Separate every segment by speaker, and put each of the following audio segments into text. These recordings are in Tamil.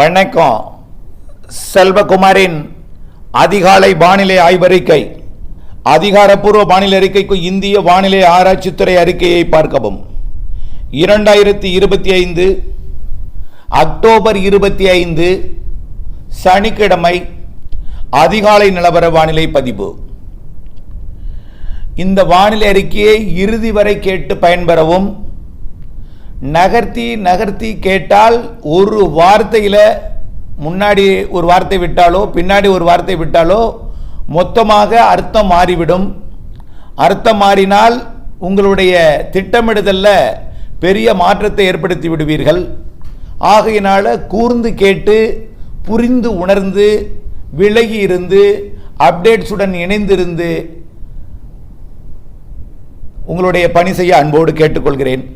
Speaker 1: வணக்கம். செல்வகுமாரின் அதிகாலை வானிலை ஆய்வறிக்கை. அதிகாரப்பூர்வ வானிலை அறிக்கைக்கு இந்திய வானிலை ஆராய்ச்சித்துறை அறிக்கையை பார்க்கவும். 2025 அக்டோபர் 25 சனிக்கிழமை அதிகாலை நிலவர வானிலை பதிவு. இந்த வானிலை அறிக்கையை இறுதி வரை கேட்டு பயன்பெறவும். நகர்த்தி கேட்டால் ஒரு வார்த்தையில் முன்னாடி ஒரு வார்த்தை விட்டாலோ பின்னாடி ஒரு வார்த்தை விட்டாலோ மொத்தமாக அர்த்தம் மாறிவிடும். அர்த்தம் மாறினால் உங்களுடைய திட்டமிடுதலில் பெரிய மாற்றத்தை ஏற்படுத்தி விடுவீர்கள். ஆகையினால கூர்ந்து கேட்டு புரிந்து உணர்ந்து விலகி இருந்து அப்டேட்ஸுடன் இணைந்திருந்து உங்களுடைய பணி செய்ய அன்போடு கேட்டுக்கொள்கிறேன்.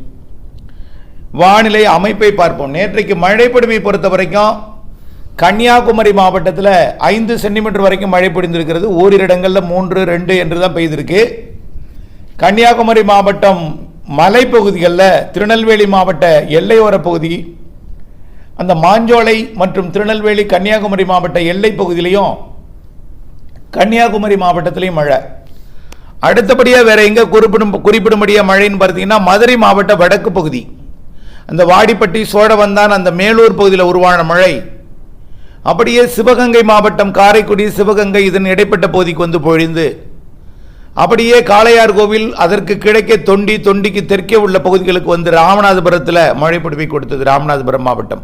Speaker 1: வானிலை அமைப்பை பார்ப்போம். நேற்றைக்கு மழை பொழிவை பொறுத்த வரைக்கும் கன்னியாகுமரி மாவட்டத்தில் 5 சென்டிமீட்டர் வரைக்கும் மழை பொழிந்திருக்கிறது. ஓரிரு இடங்களில் 3, 2 என்று தான் பெய்திருக்கு. கன்னியாகுமரி மாவட்டம் மலைப்பகுதிகளில் திருநெல்வேலி மாவட்ட எல்லையோர பகுதி, அந்த மாஞ்சோலை மற்றும் திருநெல்வேலி கன்னியாகுமரி மாவட்ட எல்லை பகுதியிலையும் கன்னியாகுமரி மாவட்டத்திலையும் மழை. அடுத்தபடியாக வேற எங்கே குறிப்பிடும்படியாக மழைன்னு பார்த்தீங்கன்னா மதுரை மாவட்ட வடக்கு பகுதி, அந்த வாடிப்பட்டி சோழவந்தான் அந்த மேலூர் பகுதியில் உருவான மழை. அப்படியே சிவகங்கை மாவட்டம் காரைக்குடி சிவகங்கை இதன் இடைப்பட்ட பகுதிக்கு வந்து பொழிந்து, அப்படியே காளையார் கோவில் அதற்கு கிழக்கே தொண்டிக்கு தெற்கே உள்ள பகுதிகளுக்கு வந்து ராமநாதபுரத்தில் மழை பொழிவை கொடுத்தது. ராமநாதபுரம் மாவட்டம்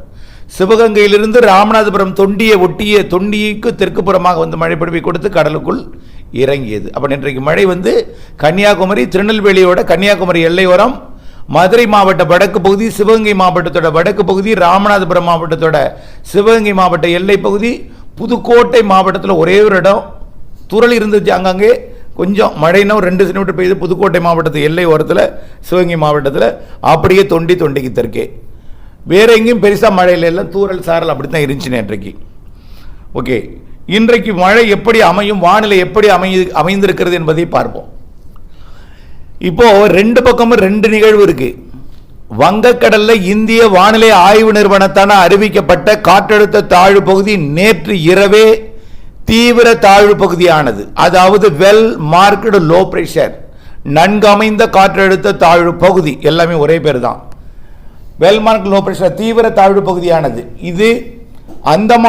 Speaker 1: சிவகங்கையிலிருந்து ராமநாதபுரம் தொண்டியை ஒட்டிய தொண்டிக்கு தெற்கு புறமாக வந்து மழை பொழிவை கொடுத்து கடலுக்குள் இறங்கியது. அப்போ இன்றைக்கு மழை வந்து கன்னியாகுமரி திருநெல்வேலியோட கன்னியாகுமரி எல்லையோரம், மதுரை மாவட்ட வடக்கு பகுதி, சிவகங்கை மாவட்டத்தோட வடக்கு பகுதி, ராமநாதபுரம் மாவட்டத்தோட சிவகங்கை மாவட்ட எல்லை பகுதி, புதுக்கோட்டை மாவட்டத்தில் ஒரே ஒரு இடம் துறள் இருந்துச்சு. அங்கங்கே கொஞ்சம் மழைனா 2 சென்டிமீட்டர் பெய்யுது புதுக்கோட்டை மாவட்டத்து எல்லை ஓரத்தில் சிவகங்கை மாவட்டத்தில். அப்படியே தொண்டிக்கு தெற்கே வேற எங்கேயும் பெருசாக மழையில் எல்லாம் தூரல் சாரல் அப்படி தான் இருந்துச்சு நேற்றைக்கு. ஓகே, இன்றைக்கு மழை எப்படி அமையும், வானிலை எப்படி அமைந்திருக்கிறது என்பதை பார்ப்போம். இப்போ 2 பக்கமும் 2 நிகழ்வு இருக்கு. வங்கக்கடல்ல இந்திய வானிலை ஆய்வு நிறுவனத்தான அறிவிக்கப்பட்ட காற்றழுத்த தாழ்வு பகுதி நேற்று இரவே தீவிர தாழ்வு பகுதியானது. அதாவது வெல் மார்க்டு லோ பிரஷர், நன்கமைந்த காற்றழுத்த தாழ்வு பகுதி, எல்லாமே ஒரே பேர் தான். வெல் மார்க்டு லோ பிரஷர் தீவிர தாழ்வு பகுதியானது. இது அந்தமான்